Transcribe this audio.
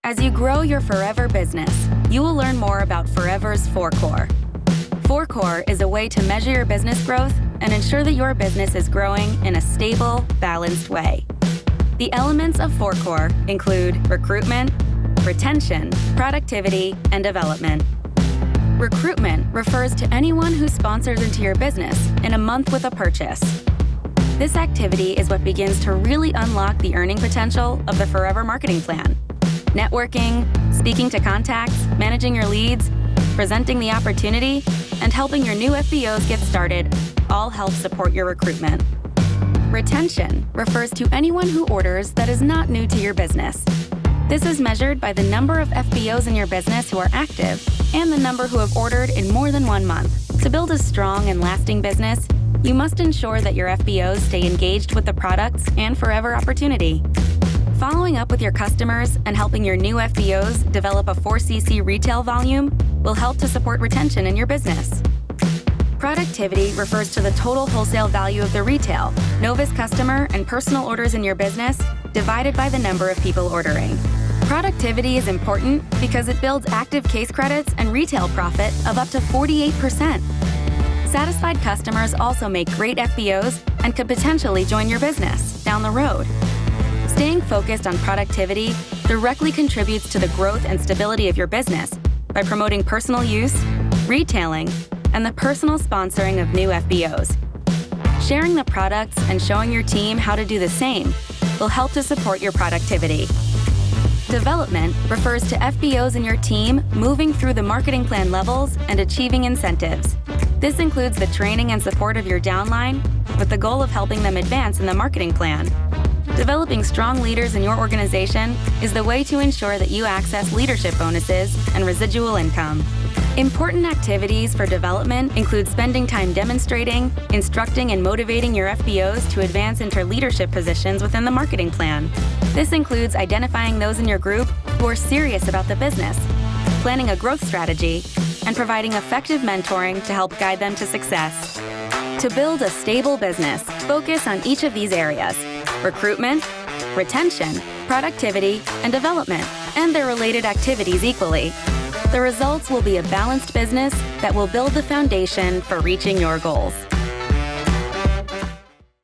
As you grow your Forever business, you will learn more about Forever's 4 Core. 4 Core is a way to measure your business growth and ensure that your business is growing in a stable, balanced way. The elements of 4 Core include recruitment, retention, productivity, and development. Recruitment refers to anyone who sponsors into your business in a month with a purchase. This activity is what begins to really unlock the earning potential of the Forever marketing plan. Networking, speaking to contacts, managing your leads, presenting the opportunity, and helping your new FBOs get started all help support your recruitment. Retention refers to anyone who orders that is not new to your business. This is measured by the number of FBOs in your business who are active and the number who have ordered in more than 1 month. To build a strong and lasting business, you must ensure that your FBOs stay engaged with the products and Forever opportunity. Following up with your customers and helping your new FBOs develop a 4cc retail volume will help to support retention in your business. Productivity refers to the total wholesale value of the retail, novice customer, and personal orders in your business divided by the number of people ordering. Productivity is important because it builds active case credits and retail profit of up to 48%. Satisfied customers also make great FBOs and could potentially join your business down the road. Staying focused on productivity directly contributes to the growth and stability of your business by promoting personal use, retailing, and the personal sponsoring of new FBOs. Sharing the products and showing your team how to do the same will help to support your productivity. Development refers to FBOs in your team moving through the marketing plan levels and achieving incentives. This includes the training and support of your downline with the goal of helping them advance in the marketing plan. Developing strong leaders in your organization is the way to ensure that you access leadership bonuses and residual income. Important activities for development include spending time demonstrating, instructing, and motivating your FBOs to advance into leadership positions within the marketing plan. This includes identifying those in your group who are serious about the business, planning a growth strategy, and providing effective mentoring to help guide them to success. To build a stable business, focus on each of these areas: recruitment, retention, productivity, and development, and their related activities equally. The results will be a balanced business that will build the foundation for reaching your goals.